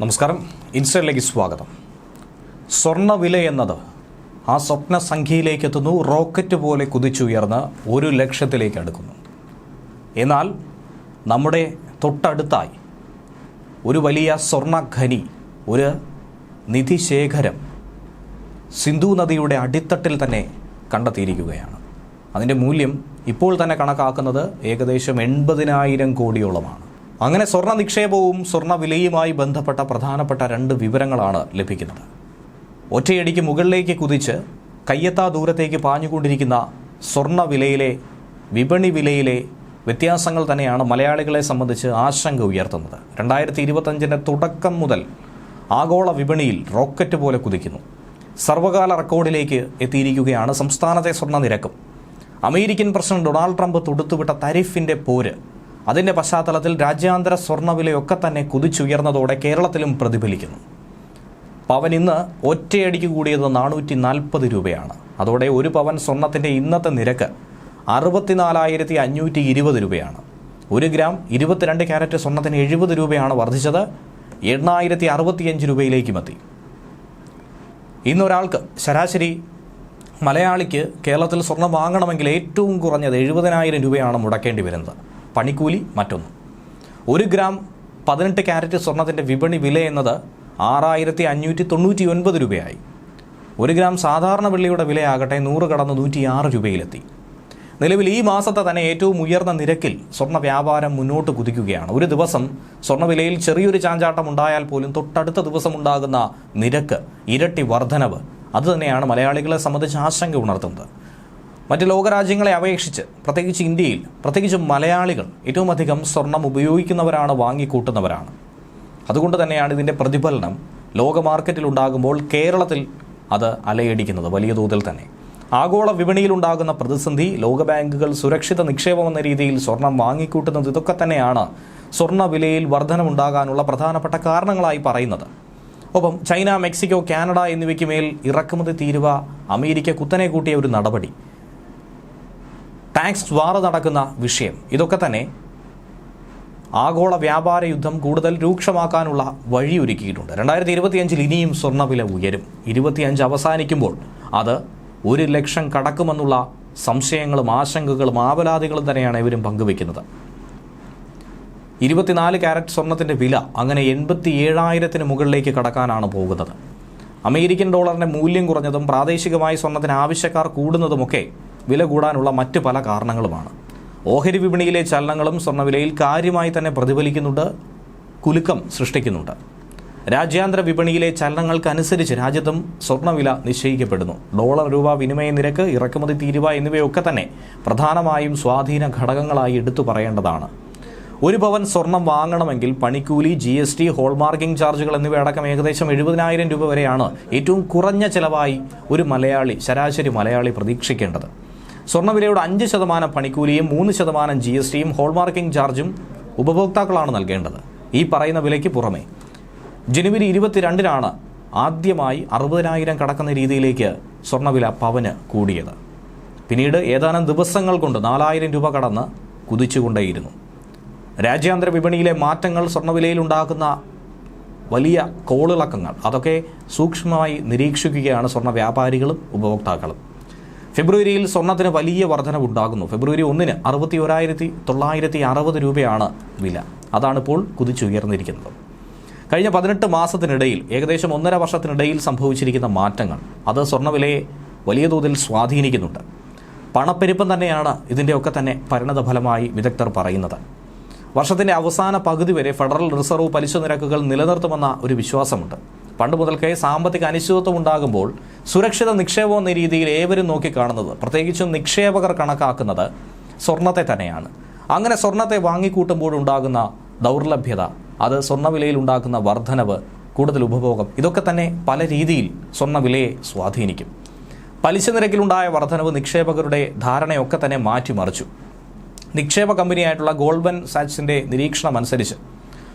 നമസ്കാരം, ഇൻസ്റ്റയിലേക്ക് സ്വാഗതം. സ്വർണ്ണവില എന്നത് ആ സ്വപ്ന സംഖ്യയിലേക്ക് എത്തുന്നു. റോക്കറ്റ് പോലെ കുതിച്ചുയർന്ന് 1 ലക്ഷത്തിലേക്ക് അടുക്കുന്നു. എന്നാൽ നമ്മുടെ തൊട്ടടുത്തായി ഒരു വലിയ സ്വർണ്ണഖനി, ഒരു നിധിശേഖരം സിന്ധു നദിയുടെ അടിത്തട്ടിൽ തന്നെ കണ്ടെത്തിയിരിക്കുകയാണ്. അതിൻ്റെ മൂല്യം ഇപ്പോൾ തന്നെ കണക്കാക്കുന്നത് ഏകദേശം 80,000 കോടിയോളമാണ്. അങ്ങനെ സ്വർണ്ണ നിക്ഷേപവും സ്വർണ്ണവിലയുമായി ബന്ധപ്പെട്ട പ്രധാനപ്പെട്ട 2 വിവരങ്ങളാണ് ലഭിക്കുന്നത്. ഒറ്റയടിക്ക് മുകളിലേക്ക് കുതിച്ച് കയ്യെത്താ ദൂരത്തേക്ക് പാഞ്ഞുകൊണ്ടിരിക്കുന്ന സ്വർണ്ണവിലയിലെ വിപണി വിലയിലെ വ്യത്യാസങ്ങൾ തന്നെയാണ് മലയാളികളെ സംബന്ധിച്ച് ആശങ്ക ഉയർത്തുന്നത്. 2025 തുടക്കം മുതൽ ആഗോള വിപണിയിൽ റോക്കറ്റ് പോലെ കുതിക്കുന്നു. സർവകാല റെക്കോർഡിലേക്ക് എത്തിയിരിക്കുകയാണ് സംസ്ഥാനത്തെ സ്വർണ്ണ നിരക്കും. അമേരിക്കൻ പ്രസിഡന്റ് ഡൊണാൾഡ് ട്രംപ് തൊടുത്തുവിട്ട താരിഫിൻ്റെ പോര്, അതിൻ്റെ പശ്ചാത്തലത്തിൽ രാജ്യാന്തര സ്വർണ്ണവിലയൊക്കെ തന്നെ കുതിച്ചുയർന്നതോടെ കേരളത്തിലും പ്രതിഫലിക്കുന്നു. പവൻ ഇന്ന് ഒറ്റയടിക്ക് കൂടിയത് 440 രൂപയാണ്. അതോടെ 1 പവൻ സ്വർണത്തിൻ്റെ ഇന്നത്തെ നിരക്ക് 64,520 രൂപയാണ്. 1 ഗ്രാം 22 ക്യാരറ്റ് സ്വർണത്തിന് 70 രൂപയാണ് വർദ്ധിച്ചത്. 8,065 രൂപയിലേക്കും എത്തി. ഇന്നൊരാൾക്ക്, ശരാശരി മലയാളിക്ക് കേരളത്തിൽ സ്വർണം വാങ്ങണമെങ്കിൽ ഏറ്റവും കുറഞ്ഞത് 70,000 രൂപയാണ് മുടക്കേണ്ടി വരുന്നത്. പണിക്കൂലി മറ്റൊന്ന്. 1 ഗ്രാം 18 ക്യാരറ്റ് സ്വർണത്തിൻ്റെ വിപണി വില എന്നത് 6,599 രൂപയായി. 1 ഗ്രാം സാധാരണ വെള്ളിയുടെ വിലയാകട്ടെ 100 കടന്ന് 106 രൂപയിലെത്തി. നിലവിൽ ഈ മാസത്തെ തന്നെ ഏറ്റവും ഉയർന്ന നിരക്കിൽ സ്വർണ്ണ വ്യാപാരം മുന്നോട്ട് കുതിക്കുകയാണ്. ഒരു ദിവസം സ്വർണ്ണവിലയിൽ ചെറിയൊരു ചാഞ്ചാട്ടം ഉണ്ടായാൽ പോലും തൊട്ടടുത്ത ദിവസം ഉണ്ടാകുന്ന നിരക്ക് ഇരട്ടി വർധനവ്, അതുതന്നെയാണ് മലയാളികളെ സംബന്ധിച്ച് ആശങ്ക ഉണർത്തുന്നത്. മറ്റ് ലോകരാജ്യങ്ങളെ അപേക്ഷിച്ച്, പ്രത്യേകിച്ച് ഇന്ത്യയിൽ, പ്രത്യേകിച്ച് മലയാളികൾ ഏറ്റവും അധികം സ്വർണം ഉപയോഗിക്കുന്നവരാണ്, വാങ്ങിക്കൂട്ടുന്നവരാണ്. അതുകൊണ്ട് തന്നെയാണ് ഇതിൻ്റെ പ്രതിഫലനം ലോക മാർക്കറ്റിൽ ഉണ്ടാകുമ്പോൾ കേരളത്തിൽ അത് അലയടിക്കുന്നത് വലിയ തോതിൽ തന്നെ. ആഗോള വിപണിയിലുണ്ടാകുന്ന പ്രതിസന്ധി, ലോകബാങ്കുകൾ സുരക്ഷിത നിക്ഷേപം എന്ന രീതിയിൽ സ്വർണം വാങ്ങിക്കൂട്ടുന്നത്, ഇതൊക്കെ തന്നെയാണ് സ്വർണ്ണ വിലയിൽ വർധനമുണ്ടാകാനുള്ള പ്രധാനപ്പെട്ട കാരണങ്ങളായി പറയുന്നത്. ഒപ്പം ചൈന, മെക്സിക്കോ, കാനഡ എന്നിവയ്ക്ക് മേൽ ഇറക്കുമതി തീരുവ അമേരിക്ക കുത്തനെ കൂട്ടിയ ഒരു നടപടി, ടാക്സ് വാർ നടക്കുന്ന വിഷയം, ഇതൊക്കെ തന്നെ ആഗോള വ്യാപാര യുദ്ധം കൂടുതൽ രൂക്ഷമാക്കാനുള്ള വഴിയൊരുക്കിയിട്ടുണ്ട്. 2025 ഇനിയും സ്വർണ്ണവില ഉയരും. 25 അവസാനിക്കുമ്പോൾ അത് 1 ലക്ഷം കടക്കുമെന്നുള്ള സംശയങ്ങളും ആശങ്കകളും ആവലാതികളും തന്നെയാണ് ഇവരും പങ്കുവയ്ക്കുന്നത്. 24 ക്യാരറ്റ് സ്വർണത്തിൻ്റെ വില അങ്ങനെ 87,000 മുകളിലേക്ക് കടക്കാനാണ് പോകുന്നത്. അമേരിക്കൻ ഡോളറിൻ്റെ മൂല്യം കുറഞ്ഞതും പ്രാദേശികമായി സ്വർണത്തിന് ആവശ്യക്കാർ കൂടുന്നതുമൊക്കെ വില കൂടാനുള്ള മറ്റ് പല കാരണങ്ങളുമാണ്. ഓഹരി വിപണിയിലെ ചലനങ്ങളും സ്വർണ്ണവിലയിൽ കാര്യമായി തന്നെ പ്രതിഫലിക്കുന്നുണ്ട്, കുലുക്കം സൃഷ്ടിക്കുന്നുണ്ട്. രാജ്യാന്തര വിപണിയിലെ ചലനങ്ങൾക്കനുസരിച്ച് രാജ്യത്തും സ്വർണ്ണവില നിശ്ചയിക്കപ്പെടുന്നു. ഡോളർ രൂപ വിനിമയ നിരക്ക്, ഇറക്കുമതി തീരുവ എന്നിവയൊക്കെ തന്നെ പ്രധാനമായും സ്വാധീന ഘടകങ്ങളായി എടുത്തു പറയേണ്ടതാണ്. 1 പവൻ സ്വർണം വാങ്ങണമെങ്കിൽ പണിക്കൂലി, GST, ഹോൾമാർക്കിംഗ് ചാർജുകൾ എന്നിവയടക്കം ഏകദേശം 70,000 രൂപ വരെയാണ് ഏറ്റവും കുറഞ്ഞ ചെലവായി ഒരു ശരാശരി മലയാളി പ്രതീക്ഷിക്കേണ്ടത്. സ്വർണ്ണവിലയുടെ 5% പണിക്കൂലിയും 3% GSTയും ഹോൾമാർക്കിംഗ് ചാർജും ഉപഭോക്താക്കളാണ് നൽകേണ്ടത്. ഈ പറയുന്ന വിലയ്ക്ക് പുറമെ ജനുവരി 22 ആദ്യമായി 60,000 കടക്കുന്ന രീതിയിലേക്ക് സ്വർണ്ണവില പവന് കൂടിയത്. പിന്നീട് ഏതാനും ദിവസങ്ങൾ കൊണ്ട് 4,000 രൂപ കടന്ന് കുതിച്ചുകൊണ്ടേയിരുന്നു. രാജ്യാന്തര വിപണിയിലെ മാറ്റങ്ങൾ, സ്വർണ്ണവിലയിൽ ഉണ്ടാക്കുന്ന വലിയ കോളിളക്കങ്ങൾ, അതൊക്കെ സൂക്ഷ്മമായി നിരീക്ഷിക്കുകയാണ് സ്വർണ്ണ വ്യാപാരികളും ഉപഭോക്താക്കളും. ഫെബ്രുവരിയിൽ സ്വർണ്ണത്തിന് വലിയ വർധനവുണ്ടാകുന്നു. ഫെബ്രുവരി 1 61,960 രൂപയാണ് വില. അതാണിപ്പോൾ കുതിച്ചുയർന്നിരിക്കുന്നത്. കഴിഞ്ഞ 18 മാസത്തിനിടയിൽ, ഏകദേശം 1.5 വർഷത്തിനിടയിൽ സംഭവിച്ചിരിക്കുന്ന മാറ്റങ്ങൾ, അത് സ്വർണ്ണവിലയെ വലിയ തോതിൽ സ്വാധീനിക്കുന്നുണ്ട്. പണപ്പെരുപ്പം തന്നെയാണ് ഇതിൻ്റെയൊക്കെ തന്നെ പരിണതഫലമായി വിദഗ്ധർ പറയുന്നത്. വർഷത്തിൻ്റെ അവസാന പകുതി വരെ ഫെഡറൽ റിസർവ് പലിശ നിരക്കുകൾ നിലനിർത്തുമെന്ന ഒരു വിശ്വാസമുണ്ട്. പണ്ട് മുതൽക്കേ സാമ്പത്തിക അനിശ്ചിതത്വം ഉണ്ടാകുമ്പോൾ സുരക്ഷിത നിക്ഷേപം എന്ന രീതിയിൽ ഏവരും നോക്കിക്കാണുന്നത്, പ്രത്യേകിച്ചും നിക്ഷേപകർ കണക്കാക്കുന്നത് സ്വർണത്തെ തന്നെയാണ്. അങ്ങനെ സ്വർണത്തെ വാങ്ങിക്കൂട്ടുമ്പോഴുണ്ടാകുന്ന ദൗർലഭ്യത, അത് സ്വർണ്ണവിലയിൽ ഉണ്ടാക്കുന്ന വർധനവ്, കൂടുതൽ ഉപഭോഗം, ഇതൊക്കെ തന്നെ പല രീതിയിൽ സ്വർണ്ണവിലയെ സ്വാധീനിക്കും. പലിശ നിരക്കിലുണ്ടായ വർധനവ് നിക്ഷേപകരുടെ ധാരണയൊക്കെ തന്നെ മാറ്റിമറിച്ചു. നിക്ഷേപ കമ്പനിയായിട്ടുള്ള ഗോൾഡ്മാൻ സാക്സിൻ്റെ നിരീക്ഷണം അനുസരിച്ച്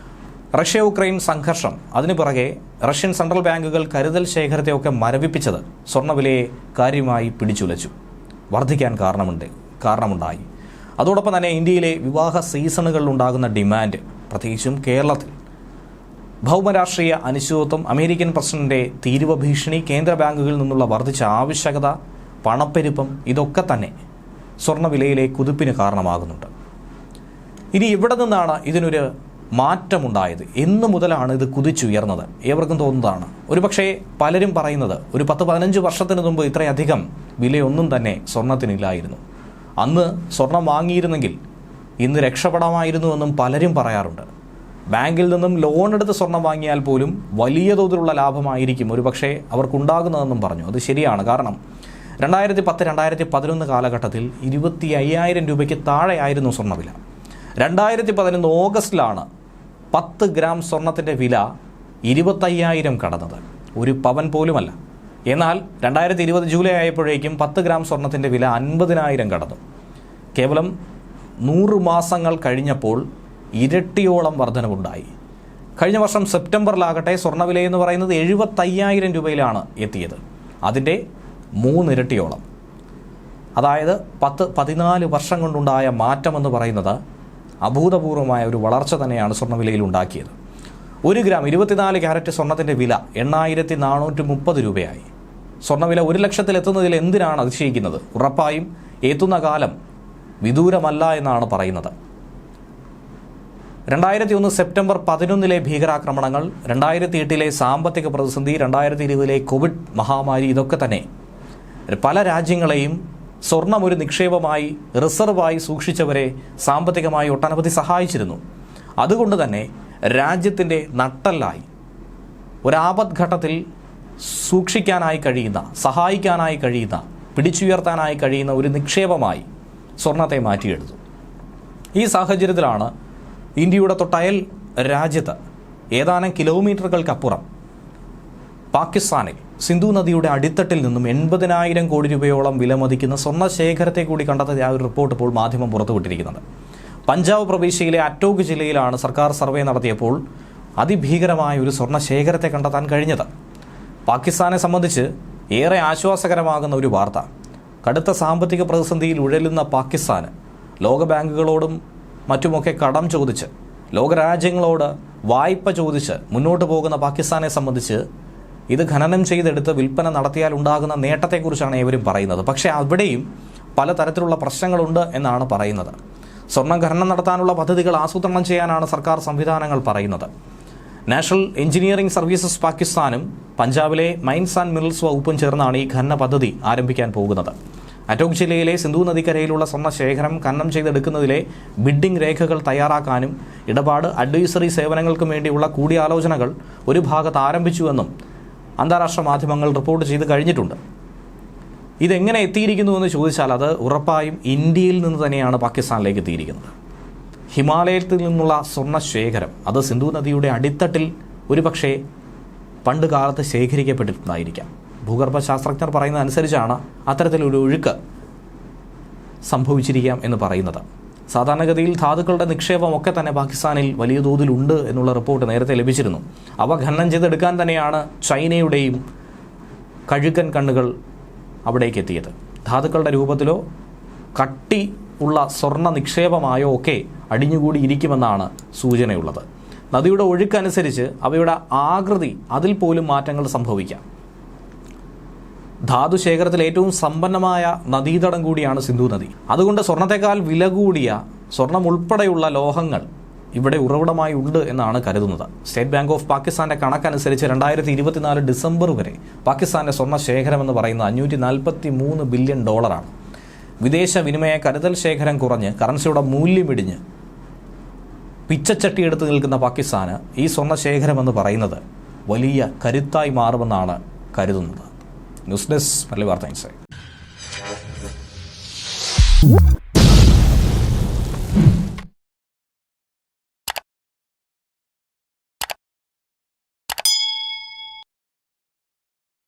റഷ്യ യുക്രൈൻ സംഘർഷം, അതിനു പിറകെ റഷ്യൻ സെൻട്രൽ ബാങ്കുകൾ കരുതൽ ശേഖരത്തെയൊക്കെ മരവിപ്പിച്ചത് സ്വർണ്ണവിലയെ കാര്യമായി പിടിച്ചുലച്ചു, വർദ്ധിക്കാൻ കാരണമുണ്ടായി. അതോടൊപ്പം തന്നെ ഇന്ത്യയിലെ വിവാഹ സീസണുകളിൽ ഉണ്ടാകുന്ന ഡിമാൻഡ്, പ്രത്യേകിച്ചും കേരളത്തിൽ ഭൗമരാഷ്ട്രീയ അനിശ്ചിതത്വം, അമേരിക്കൻ പ്രസിഡന്റിന്റെ തീരുവ ഭീഷണി, കേന്ദ്ര ബാങ്കുകളിൽ നിന്നുള്ള വർദ്ധിച്ച ആവശ്യകത, പണപ്പെരുപ്പം, ഇതൊക്കെ തന്നെ സ്വർണ്ണവിലയിലെ കുതിപ്പിന് കാരണമാകുന്നുണ്ട്. ഇനി ഇവിടെ നിന്നാണ് ഇതിനൊരു മാറ്റമുണ്ടായത്? എന്നു മുതലാണ് ഇത് കുതിച്ചുയർന്നത്? ഏവർക്കും തോന്നുന്നതാണ്. ഒരുപക്ഷെ പലരും പറയുന്നത് ഒരു 10-15 വർഷത്തിന് മുമ്പ് ഇത്രയധികം വിലയൊന്നും തന്നെ സ്വർണത്തിനില്ലായിരുന്നു. അന്ന് സ്വർണം വാങ്ങിയിരുന്നെങ്കിൽ ഇന്ന് രക്ഷപ്പെടാമായിരുന്നുവെന്നും പലരും പറയാറുണ്ട്. ബാങ്കിൽ നിന്നും ലോൺ എടുത്ത് സ്വർണം വാങ്ങിയാൽ പോലും വലിയ തോതിലുള്ള ലാഭമായിരിക്കും ഒരുപക്ഷെ അവർക്കുണ്ടാകുന്നതെന്നും പറഞ്ഞു. അത് ശരിയാണ്. കാരണം 2010-2011 കാലഘട്ടത്തിൽ 25,000 രൂപയ്ക്ക് താഴെയായിരുന്നു സ്വർണ്ണവില. 2011 ഓഗസ്റ്റിലാണ് 10 ഗ്രാം സ്വർണത്തിൻ്റെ വില 25,000 കടന്നത്. ഒരു പവൻ പോലുമല്ല. എന്നാൽ 2020 ജൂലൈ ആയപ്പോഴേക്കും 10 ഗ്രാം സ്വർണത്തിൻ്റെ വില 50,000 കടന്നു. കേവലം 100 മാസങ്ങൾ കഴിഞ്ഞപ്പോൾ ഇരട്ടിയോളം വർധനവുണ്ടായി. കഴിഞ്ഞ വർഷം സെപ്റ്റംബറിലാകട്ടെ സ്വർണ്ണവിലയെന്ന് പറയുന്നത് 75,000 രൂപയിലാണ് എത്തിയത്. അതിൻ്റെ 3 ഇരട്ടിയോളം. അതായത് 10-14 വർഷം കൊണ്ടുണ്ടായ മാറ്റമെന്ന് പറയുന്നത് അഭൂതപൂർവമായ ഒരു വളർച്ച തന്നെയാണ് സ്വർണ്ണവിലയിൽ ഉണ്ടാക്കിയത്. 1 ഗ്രാം 24 ക്യാരറ്റ് സ്വർണത്തിൻ്റെ വില 8,430 രൂപയായി. സ്വർണ്ണവില 1 ലക്ഷത്തിലെത്തുന്നതിൽ എന്തിനാണ് അതിശയിക്കുന്നത്? ഉറപ്പായും എത്തുന്ന കാലം വിദൂരമല്ല എന്നാണ് പറയുന്നത്. 2001 സെപ്റ്റംബർ 11 ഭീകരാക്രമണങ്ങൾ, 2008 സാമ്പത്തിക പ്രതിസന്ധി, 2020 കോവിഡ് മഹാമാരി, ഇതൊക്കെ തന്നെ പല രാജ്യങ്ങളെയും സ്വർണം ഒരു നിക്ഷേപമായി, റിസർവായി സൂക്ഷിച്ചവരെ സാമ്പത്തികമായി ഒട്ടനവധി സഹായിച്ചിരുന്നു. അതുകൊണ്ട് തന്നെ രാജ്യത്തിൻ്റെ നട്ടെല്ലായി, ഒരാപത്ഘട്ടത്തിൽ സൂക്ഷിക്കാനായി കഴിയുന്ന, സഹായിക്കാനായി കഴിയുന്ന, പിടിച്ചുയർത്താനായി കഴിയുന്ന ഒരു നിക്ഷേപമായി സ്വർണത്തെ മാറ്റിയെടുത്തു. ഈ സാഹചര്യത്തിലാണ് ഇന്ത്യയുടെ തൊട്ടയൽ രാജ്യത്ത് ഏതാനും കിലോമീറ്ററുകൾക്കപ്പുറം പാകിസ്ഥാനിൽ സിന്ധു നദിയുടെ അടിത്തട്ടിൽ നിന്നും 80,000 കോടി രൂപയോളം വിലമതിക്കുന്ന സ്വർണ്ണ ശേഖരത്തെ കൂടി കണ്ടെത്തിയ ഒരു റിപ്പോർട്ട് ഇപ്പോൾ മാധ്യമം പുറത്തുവിട്ടിരിക്കുന്നത്. പഞ്ചാബ് പ്രവിശ്യയിലെ അറ്റോഗ് ജില്ലയിലാണ് സർക്കാർ സർവേ നടത്തിയപ്പോൾ അതിഭീകരമായ ഒരു സ്വർണ്ണ ശേഖരത്തെ കണ്ടെത്താൻ കഴിഞ്ഞത്. പാകിസ്ഥാനെ സംബന്ധിച്ച് ഏറെ ആശ്വാസകരമാകുന്ന ഒരു വാർത്ത. കടുത്ത സാമ്പത്തിക പ്രതിസന്ധിയിൽ ഉഴലുന്ന പാകിസ്ഥാന് ലോക ബാങ്കുകളോടും മറ്റുമൊക്കെ കടം ചോദിച്ച്, ലോകരാജ്യങ്ങളോട് വായ്പ ചോദിച്ച് മുന്നോട്ട് പോകുന്ന പാകിസ്ഥാനെ സംബന്ധിച്ച് ഇത് ഖനനം ചെയ്തെടുത്ത് വിൽപ്പന നടത്തിയാൽ ഉണ്ടാകുന്ന നേട്ടത്തെക്കുറിച്ചാണ് ഏവരും പറയുന്നത്. പക്ഷേ അവിടെയും പലതരത്തിലുള്ള പ്രശ്നങ്ങളുണ്ട് എന്നാണ് പറയുന്നത്. സ്വർണ്ണം ഖനനം നടത്താനുള്ള പദ്ധതികൾ ആസൂത്രണം ചെയ്യാനാണ് സർക്കാർ സംവിധാനങ്ങൾ പറയുന്നത്. നാഷണൽ എഞ്ചിനീയറിംഗ് സർവീസസ് പാകിസ്ഥാനും പഞ്ചാബിലെ മൈൻസ് ആൻഡ് മിനറൽസ് വകുപ്പും ചേർന്നാണ് ഈ ഖനന പദ്ധതി ആരംഭിക്കാൻ പോകുന്നത്. അറ്റോഗ് ജില്ലയിലെ സിന്ധു നദിക്കരയിലുള്ള സ്വർണ്ണ ശേഖരം ഖനനം ചെയ്തെടുക്കുന്നതിലെ ബിഡിംഗ് രേഖകൾ തയ്യാറാക്കാനും ഇടപാട് അഡ്വൈസറി സേവനങ്ങൾക്കും വേണ്ടിയുള്ള കൂടിയാലോചനകൾ ഒരു ഭാഗത്ത് ആരംഭിച്ചുവെന്നും അന്താരാഷ്ട്ര മാധ്യമങ്ങൾ റിപ്പോർട്ട് ചെയ്ത് കഴിഞ്ഞിട്ടുണ്ട്. ഇതെങ്ങനെ എത്തിയിരിക്കുന്നുവെന്ന് ചോദിച്ചാൽ അത് ഉറപ്പായും ഇന്ത്യയിൽ നിന്ന് തന്നെയാണ് പാകിസ്ഥാനിലേക്ക് എത്തിയിരിക്കുന്നത്. ഹിമാലയത്തിൽ നിന്നുള്ള സ്വർണ്ണ ശേഖരം അത് സിന്ധു നദിയുടെ അടിത്തട്ടിൽ ഒരുപക്ഷെ പണ്ട് കാലത്ത് ശേഖരിക്കപ്പെട്ടിട്ടുണ്ടായിരിക്കാം. ഭൂഗർഭ ശാസ്ത്രജ്ഞർ പറയുന്നത് അനുസരിച്ചാണ് അത്തരത്തിലൊരു ഒഴുക്ക് സംഭവിച്ചിരിക്കാം എന്ന് പറയുന്നത്. സാധാരണഗതിയിൽ ധാതുക്കളുടെ നിക്ഷേപമൊക്കെ തന്നെ പാകിസ്ഥാനിൽ വലിയ തോതിലുണ്ട് എന്നുള്ള റിപ്പോർട്ട് നേരത്തെ ലഭിച്ചിരുന്നു. അവ ഖനനം ചെയ്തെടുക്കാൻ തന്നെയാണ് ചൈനയുടെയും കഴുകൻ കണ്ണുകൾ അവിടേക്ക് എത്തിയത്. ധാതുക്കളുടെ രൂപത്തിലോ കട്ടി ഉള്ള സ്വർണ്ണ നിക്ഷേപമായോ ഒക്കെ അടിഞ്ഞുകൂടിയിരിക്കുമെന്നാണ് സൂചനയുള്ളത്. നദിയുടെ ഒഴുക്കനുസരിച്ച് അവയുടെ ആകൃതി അതിൽ പോലും മാറ്റങ്ങൾ സംഭവിക്കാം. ധാതുശേഖരത്തിൽ ഏറ്റവും സമ്പന്നമായ നദീതടം കൂടിയാണ് സിന്ധു നദി. അതുകൊണ്ട് സ്വർണത്തെക്കാൾ വില കൂടിയ സ്വർണം ഉൾപ്പെടെയുള്ള ലോഹങ്ങൾ ഇവിടെ ഉറവിടമായി ഉണ്ട് എന്നാണ് കരുതുന്നത്. സ്റ്റേറ്റ് ബാങ്ക് ഓഫ് പാകിസ്ഥാന്റെ കണക്കനുസരിച്ച് 2024 ഡിസംബർ വരെ പാകിസ്ഥാന്റെ സ്വർണ്ണ ശേഖരം എന്ന് പറയുന്നത് $543 ബില്യൺ. വിദേശ വിനിമയ കരുതൽ ശേഖരം കുറഞ്ഞ് കറൻസിയുടെ മൂല്യമിടിഞ്ഞ് പിച്ചച്ചട്ടി എടുത്ത് നിൽക്കുന്ന പാകിസ്ഥാന് ഈ സ്വർണ്ണ ശേഖരം എന്ന് പറയുന്നത് വലിയ കരുത്തായി മാറുമെന്നാണ് കരുതുന്നത്. ന്യൂസ് ഡെസ്ക് മലയാളി വാർത്ത ഇൻസൈറ്റ്.